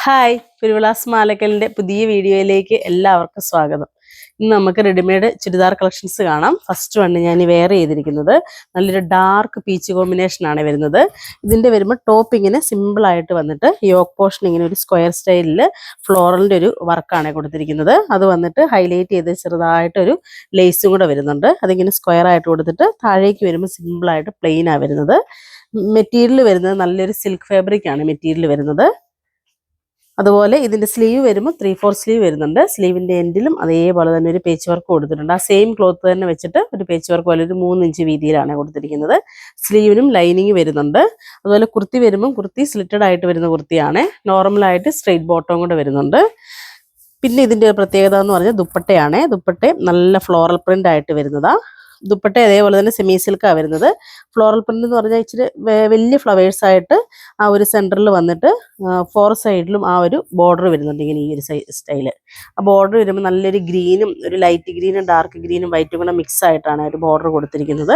Hi, കുരുവിളാസ് മാലക്കലിൻ്റെ പുതിയ വീഡിയോയിലേക്ക് എല്ലാവർക്കും സ്വാഗതം. ഇന്ന് നമുക്ക് റെഡിമെയ്ഡ് ചുരിദാർ കളക്ഷൻസ് കാണാം. ഫസ്റ്റ് വണ് ഞാൻ വെയർ ചെയ്തിരിക്കുന്നത് നല്ലൊരു ഡാർക്ക് പീച്ച് കോമ്പിനേഷനാണ് വരുന്നത്. ഇതിൻ്റെ വരുമ്പോൾ ടോപ്പ് ഇങ്ങനെ സിമ്പിളായിട്ട് വന്നിട്ട് യോക്ക് പോർഷൻ ഇങ്ങനെ ഒരു സ്ക്വയർ സ്റ്റൈലിൽ ഫ്ലോറലിൻ്റെ ഒരു വർക്കാണ് കൊടുത്തിരിക്കുന്നത്. അത് വന്നിട്ട് ഹൈലൈറ്റ് ചെയ്ത് ചെറുതായിട്ടൊരു ലേസും കൂടെ വരുന്നുണ്ട്. അതിങ്ങനെ സ്ക്വയർ ആയിട്ട് കൊടുത്തിട്ട് താഴേക്ക് വരുമ്പോൾ സിമ്പിളായിട്ട് പ്ലെയിനാണ് വരുന്നത്. മെറ്റീരിയൽ വരുന്നത് നല്ലൊരു സിൽക്ക് ഫാബ്രിക് ആണ് മെറ്റീരിയൽ വരുന്നത്. അതുപോലെ ഇതിൻ്റെ സ്ലീവ് വരുമ്പോൾ 3/4 സ്ലീവ് വരുന്നുണ്ട്. സ്ലീവിൻ്റെ എൻഡിലും അതേപോലെ തന്നെ ഒരു പേച്ച് വർക്ക് കൊടുത്തിട്ടുണ്ട്. ആ സെയിം ക്ലോത്ത് തന്നെ വെച്ചിട്ട് ഒരു പേച്ച് വർക്ക് പോലെ ഒരു 3 ഇഞ്ച് വീതിയിലാണ് കൊടുത്തിരിക്കുന്നത്. സ്ലീവിനും ലൈനിങ് വരുന്നുണ്ട്. അതുപോലെ കുർത്തി വരുമ്പം കുർത്തി സ്ലിറ്റഡ് ആയിട്ട് വരുന്ന കുർത്തിയാണ്. നോർമലായിട്ട് സ്ട്രെയിറ്റ് ബോട്ടം കൂടെ വരുന്നുണ്ട്. പിന്നെ ഇതിൻ്റെ പ്രത്യേകത എന്ന് പറഞ്ഞാൽ ദുപ്പട്ടയാണ്. ദുപ്പട്ട നല്ല ഫ്ലോറൽ പ്രിൻ്റ് ആയിട്ട് വരുന്നതാണ്. ദുപ്പട്ട അതേപോലെ തന്നെ സെമി സിൽക്കാണ് വരുന്നത്. ഫ്ലോറൽ പ്രിന്റ് എന്ന് പറഞ്ഞാൽ ഇച്ചിരി വലിയ ഫ്ലവേഴ്സ് ആയിട്ട് ആ ഒരു സെൻറ്ററിൽ വന്നിട്ട് 4 സൈഡിലും ആ ഒരു ബോർഡർ വരുന്നുണ്ട്. ഇങ്ങനെ ഈ ഒരു സ്റ്റൈല് ആ ബോർഡർ വരുമ്പോൾ നല്ലൊരു ഗ്രീനും ഒരു ലൈറ്റ് ഗ്രീനും ഡാർക്ക് ഗ്രീനും വൈറ്റും കൂടെ മിക്സ് ആയിട്ടാണ് ഒരു ബോർഡർ കൊടുത്തിരിക്കുന്നത്.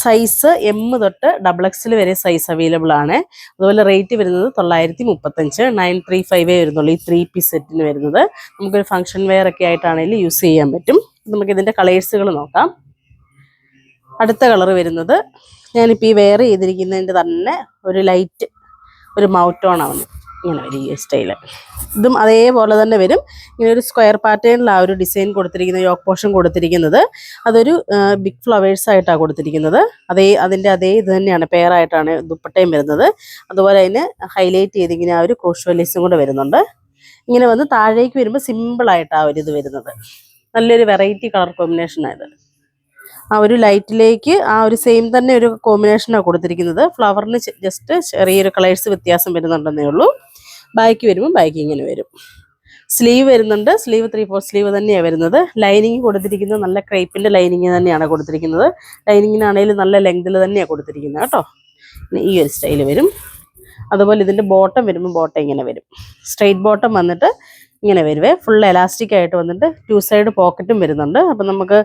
സൈസ് M തൊട്ട് XXL വരെ സൈസ് അവൈലബിൾ ആണ്. അതുപോലെ റേറ്റ് വരുന്നത് 935, 935 വരുന്നുള്ളൂ ഈ 3 പീസ് സെറ്റിന് വരുന്നത്. നമുക്കൊരു ഫംഗ്ഷൻ വെയർ ഒക്കെ ആയിട്ടാണെങ്കിലും യൂസ് ചെയ്യാൻ പറ്റും. നമുക്ക് ഇതിൻ്റെ കളേഴ്സുകൾ നോക്കാം. അടുത്ത കളർ വരുന്നത് ഞാനിപ്പോൾ ഈ വെയർ ചെയ്തിരിക്കുന്നതിൻ്റെ തന്നെ ഒരു ലൈറ്റ് ഒരു മൗട്ടോണാണ്. ഇങ്ങനെ വരും ഈ സ്റ്റൈല്. ഇതും അതേപോലെ തന്നെ വരും. ഇങ്ങനെ ഒരു സ്ക്വയർ പാറ്റേണിൽ ആ ഒരു ഡിസൈൻ കൊടുത്തിരിക്കുന്നത്, യോക്ക് പോർഷൻ കൊടുത്തിരിക്കുന്നത്. അതൊരു ബിഗ് ഫ്ലവേഴ്സ് ആയിട്ടാണ് കൊടുത്തിരിക്കുന്നത്. അതിൻ്റെ അതേ ഇത് തന്നെയാണ്, പെയറായിട്ടാണ് ദുപ്പട്ടയും വരുന്നത്. അതുപോലെ അതിന് ഹൈലൈറ്റ് ചെയ്തിങ്ങനെ ആ ഒരു ക്രോഷ്വലേസും കൂടെ വരുന്നുണ്ട്. ഇങ്ങനെ വന്ന് താഴേക്ക് വരുമ്പോൾ സിമ്പിളായിട്ടാണ് ആ ഒരു ഇത് വരുന്നത്. നല്ലൊരു വെറൈറ്റി കളർ കോമ്പിനേഷനാണ് ഇത്. ആ ഒരു ലൈറ്റിലേക്ക് ആ ഒരു സെയിം തന്നെ ഒരു കോമ്പിനേഷനാണ് കൊടുത്തിരിക്കുന്നത്. ഫ്ലവറിന് ജസ്റ്റ് ചെറിയൊരു കളേഴ്സ് വ്യത്യാസം വരുന്നുണ്ടെന്നേ ഉള്ളൂ. ബാക്ക് വരുമ്പോൾ ബാക്ക് ഇങ്ങനെ വരും. സ്ലീവ് വരുന്നുണ്ട്. സ്ലീവ് 3/4 സ്ലീവ് തന്നെയാണ് വരുന്നത്. ലൈനിങ് കൊടുത്തിരിക്കുന്നത് നല്ല ക്രേപ്പിൻ്റെ ലൈനിങ് തന്നെയാണ് കൊടുത്തിരിക്കുന്നത്. ലൈനിങ്ങിനാണെങ്കിലും നല്ല ലെങ്തിൽ തന്നെയാണ് കൊടുത്തിരിക്കുന്നത് കേട്ടോ. ഈ ഒരു സ്റ്റൈൽ വരും. അതുപോലെ ഇതിൻ്റെ ബോട്ടം വരുമ്പോൾ ബോട്ടം ഇങ്ങനെ വരും. സ്ട്രെയിറ്റ് ബോട്ടം വന്നിട്ട് ഇങ്ങനെ വരുവേ. ഫുൾ എലാസ്റ്റിക് ആയിട്ട് വന്നിട്ട് 2 സൈഡ് പോക്കറ്റും വരുന്നുണ്ട്. അപ്പം നമുക്ക്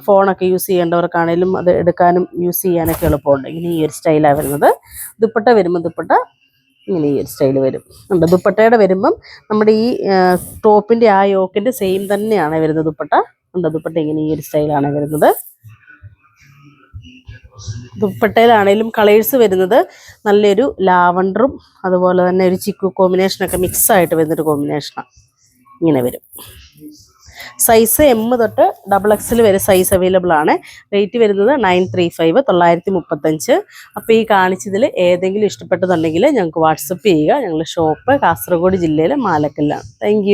ഫോണൊക്കെ യൂസ് ചെയ്യേണ്ടവർക്കാണേലും അത് എടുക്കാനും യൂസ് ചെയ്യാനൊക്കെ എളുപ്പമുണ്ട്. ഇങ്ങനെ ഈ ഒരു സ്റ്റൈലാണ് വരുന്നത്. ദുപ്പട്ട വരുമ്പോൾ ദുപ്പട്ട ഇങ്ങനെ ഈ ഒരു സ്റ്റൈൽ വരും. ഉണ്ട് ദുപ്പട്ടയുടെ വരുമ്പം നമ്മുടെ ഈ ടോപ്പിൻ്റെ ആ യോക്കിൻ്റെ സെയിം തന്നെയാണ് വരുന്നത് ദുപ്പട്ട. ഉണ്ട് ദുപ്പട്ട ഇങ്ങനെ ഈ ഒരു സ്റ്റൈലാണ് വരുന്നത്. ദുപ്പട്ടയിലാണേലും കളേഴ്സ് വരുന്നത് നല്ലൊരു ലാവണ്ടറും അതുപോലെ തന്നെ ഒരു ചിക്കു കോമ്പിനേഷനൊക്കെ മിക്സ് ആയിട്ട് വരുന്നൊരു കോമ്പിനേഷനാണ്. ഇങ്ങനെ വരും. സൈസ് M തൊട്ട് XXL വരെ സൈസ് അവൈലബിൾ ആണ്. റേറ്റ് വരുന്നത് 935, 935. അപ്പോൾ ഈ കാണിച്ചതിൽ ഏതെങ്കിലും ഇഷ്ടപ്പെട്ടതുണ്ടെങ്കിൽ ഞങ്ങൾക്ക് വാട്സപ്പ് ചെയ്യുക. ഞങ്ങളുടെ ഷോപ്പ് കാസർഗോഡ് ജില്ലയിലെ മാലക്കല്ലാണ്. താങ്ക്